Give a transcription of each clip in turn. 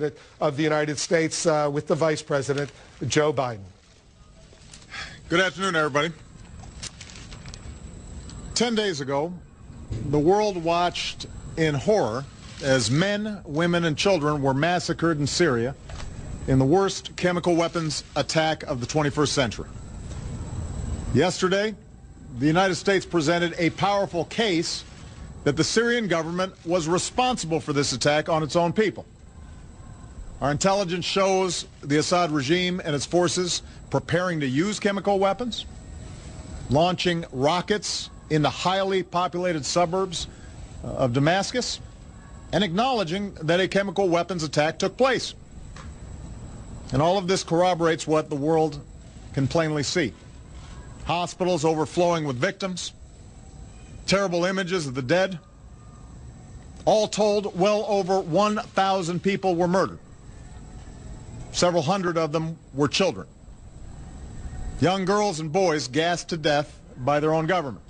President of the United States with the Vice President, Joe Biden. Good afternoon, everybody. 10 days ago, the world watched in horror as men, women, and children were massacred in Syria in the worst chemical weapons attack of the 21st century. Yesterday, the United States presented a powerful case that the Syrian government was responsible for this attack on its own people. Our intelligence shows the Assad regime and its forces preparing to use chemical weapons, launching rockets into highly populated suburbs of Damascus, and acknowledging that a chemical weapons attack took place. And all of this corroborates what the world can plainly see. Hospitals overflowing with victims, terrible images of the dead. All told, well over 1,000 people were murdered. Several hundred of them were children. Young girls and boys gassed to death by their own government.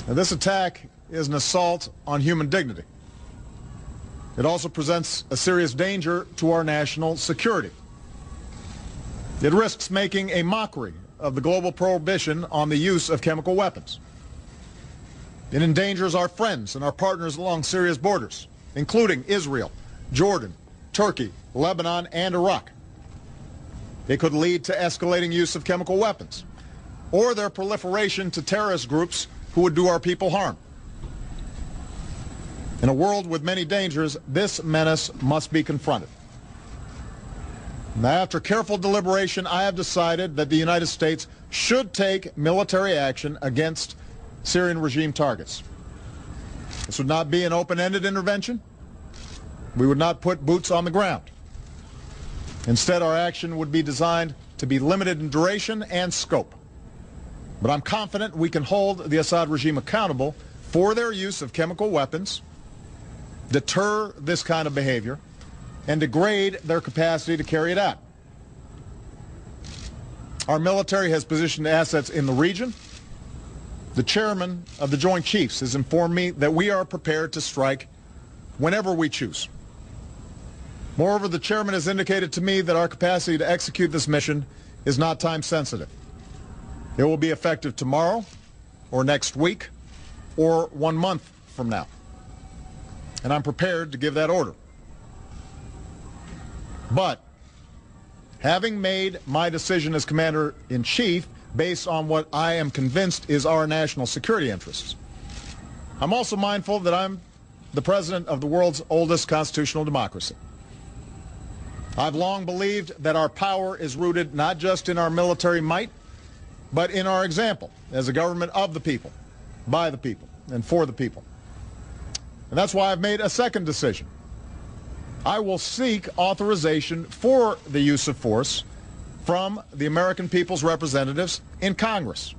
Now, this attack is an assault on human dignity. It also presents a serious danger to our national security. It risks making a mockery of the global prohibition on the use of chemical weapons. It endangers our friends and our partners along Syria's borders, including Israel, Jordan, Turkey, Lebanon, and Iraq. It could lead to escalating use of chemical weapons or their proliferation to terrorist groups who would do our people harm. In a world with many dangers, this menace must be confronted. Now, after careful deliberation, I have decided that the United States should take military action against Syrian regime targets. This would not be an open-ended intervention. We would not put boots on the ground. Instead, our action would be designed to be limited in duration and scope. But I'm confident we can hold the Assad regime accountable for their use of chemical weapons, deter this kind of behavior, and degrade their capacity to carry it out. Our military has positioned assets in the region. The chairman of the Joint Chiefs has informed me that we are prepared to strike whenever we choose. Moreover, the chairman has indicated to me that our capacity to execute this mission is not time sensitive. It will be effective tomorrow, or next week, or 1 month from now. And I'm prepared to give that order. But having made my decision as Commander-in-Chief based on what I am convinced is our national security interests, I'm also mindful that I'm the president of the world's oldest constitutional democracy. I've long believed that our power is rooted not just in our military might, but in our example as a government of the people, by the people, and for the people. And that's why I've made a second decision. I will seek authorization for the use of force from the American people's representatives in Congress.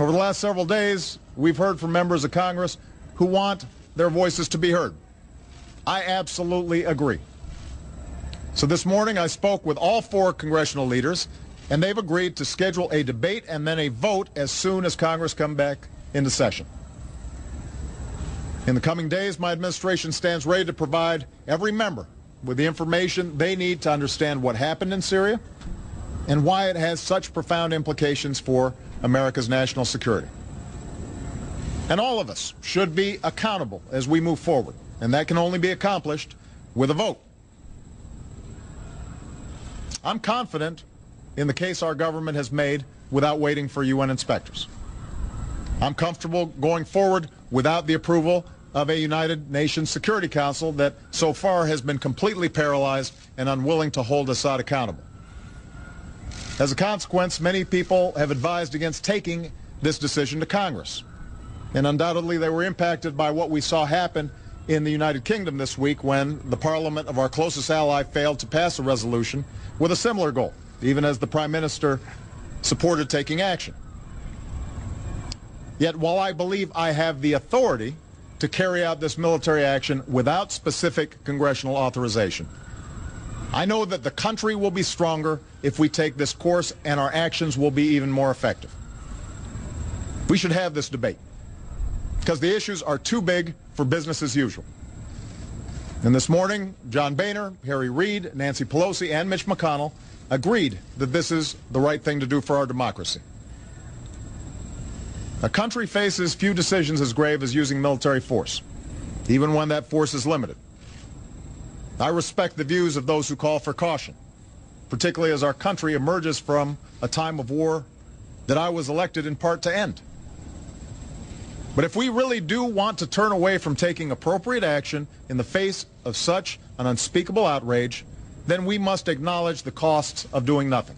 Over the last several days, we've heard from members of Congress who want their voices to be heard. I absolutely agree. So this morning I spoke with all 4 congressional leaders, and they've agreed to schedule a debate and then a vote as soon as Congress comes back into session. In the coming days, my administration stands ready to provide every member with the information they need to understand what happened in Syria and why it has such profound implications for America's national security. And all of us should be accountable as we move forward, and that can only be accomplished with a vote. I'm confident in the case our government has made without waiting for UN inspectors. I'm comfortable going forward without the approval of a United Nations Security Council that so far has been completely paralyzed and unwilling to hold Assad accountable. As a consequence, many people have advised against taking this decision to Congress. And undoubtedly they were impacted by what we saw happen in the United Kingdom this week when the parliament of our closest ally failed to pass a resolution with a similar goal, even as the Prime Minister supported taking action. Yet while I believe I have the authority to carry out this military action without specific congressional authorization, I know that the country will be stronger if we take this course, and our actions will be even more effective. We should have this debate because the issues are too big for business as usual. And this morning, John Boehner, Harry Reid, Nancy Pelosi, and Mitch McConnell agreed that this is the right thing to do for our democracy. A country faces few decisions as grave as using military force, even when that force is limited. I respect the views of those who call for caution, particularly as our country emerges from a time of war that I was elected in part to end. But if we really do want to turn away from taking appropriate action in the face of such an unspeakable outrage, then we must acknowledge the costs of doing nothing.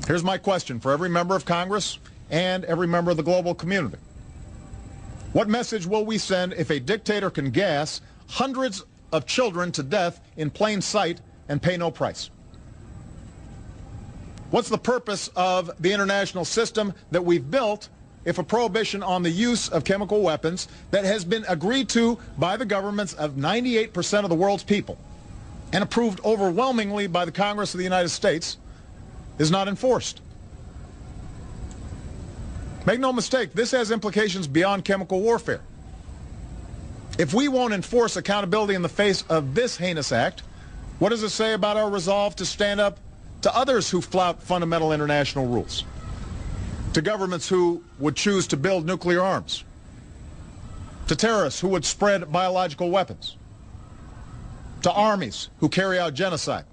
Here's my question for every member of Congress and every member of the global community. What message will we send if a dictator can gas hundreds of children to death in plain sight and pay no price? What's the purpose of the international system that we've built if a prohibition on the use of chemical weapons that has been agreed to by the governments of 98% of the world's people and approved overwhelmingly by the Congress of the United States is not enforced? Make no mistake, this has implications beyond chemical warfare. If we won't enforce accountability in the face of this heinous act, what does it say about our resolve to stand up to others who flout fundamental international rules? To governments who would choose to build nuclear arms? To terrorists who would spread biological weapons? To armies who carry out genocide?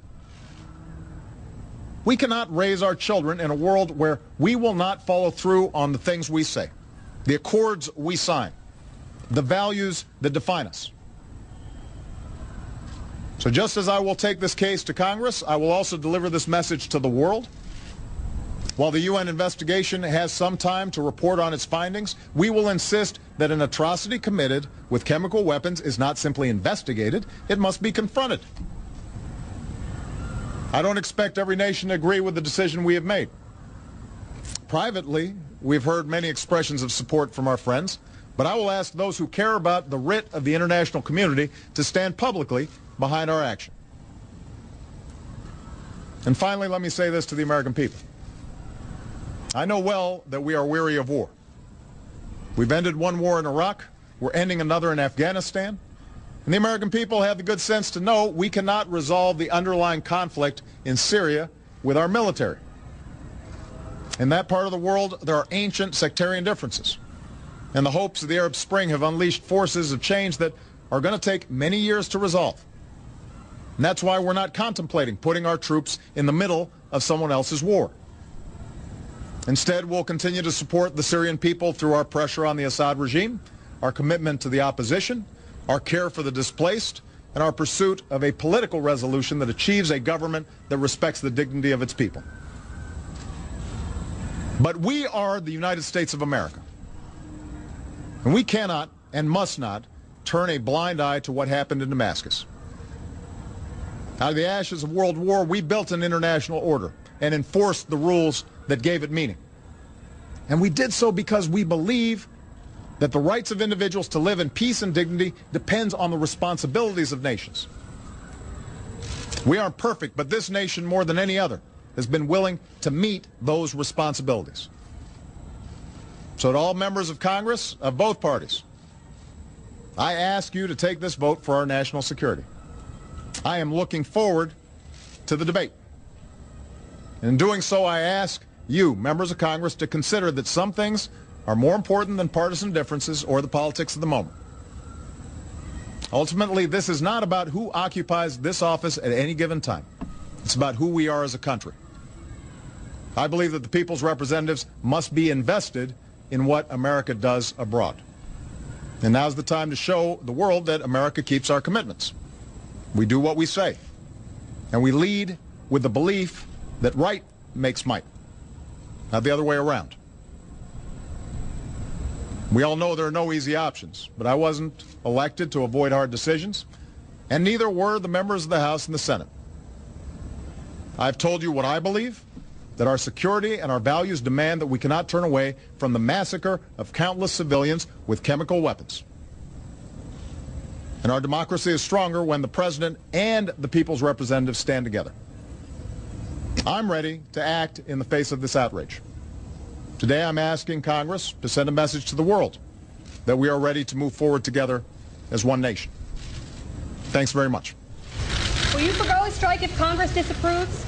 We cannot raise our children in a world where we will not follow through on the things we say, the accords we sign, the values that define us. So just as I will take this case to Congress, I will also deliver this message to the world. While the UN investigation has some time to report on its findings, we will insist that an atrocity committed with chemical weapons is not simply investigated, it must be confronted. I don't expect every nation to agree with the decision we have made. Privately, we've heard many expressions of support from our friends, but I will ask those who care about the writ of the international community to stand publicly behind our action. And finally, let me say this to the American people. I know well that we are weary of war. We've ended one war in Iraq, we're ending another in Afghanistan, and the American people have the good sense to know we cannot resolve the underlying conflict in Syria with our military. In that part of the world, there are ancient sectarian differences, and the hopes of the Arab Spring have unleashed forces of change that are going to take many years to resolve. And that's why we're not contemplating putting our troops in the middle of someone else's war. Instead, we'll continue to support the Syrian people through our pressure on the Assad regime, our commitment to the opposition, our care for the displaced, and our pursuit of a political resolution that achieves a government that respects the dignity of its people. But we are the United States of America, and we cannot and must not turn a blind eye to what happened in Damascus. Out of the ashes of World War, we built an international order and enforced the rules that gave it meaning. And we did so because we believe that the rights of individuals to live in peace and dignity depends on the responsibilities of nations. We aren't perfect, but this nation, more than any other, has been willing to meet those responsibilities. So to all members of Congress, of both parties, I ask you to take this vote for our national security. I am looking forward to the debate. In doing so, I ask you, members of Congress, to consider that some things are more important than partisan differences or the politics of the moment. Ultimately, this is not about who occupies this office at any given time. It's about who we are as a country. I believe that the people's representatives must be invested in what America does abroad. And now's the time to show the world that America keeps our commitments. We do what we say, and we lead with the belief that right makes might, not the other way around. We all know there are no easy options, but I wasn't elected to avoid hard decisions, and neither were the members of the House and the Senate. I've told you what I believe, that our security and our values demand that we cannot turn away from the massacre of countless civilians with chemical weapons. And our democracy is stronger when the president and the people's representatives stand together. I'm ready to act in the face of this outrage. Today I'm asking Congress to send a message to the world that we are ready to move forward together as one nation. Thanks very much. Will you forgo a strike if Congress disapproves?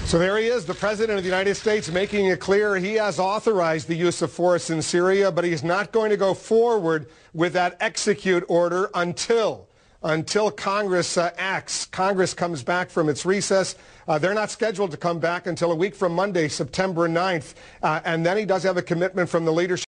So there he is, the President of the United States, making it clear he has authorized the use of force in Syria, but he's not going to go forward with that execute order until Congress acts. Congress comes back from its recess. They're not scheduled to come back until a week from Monday, September 9th. And then he does have a commitment from the leadership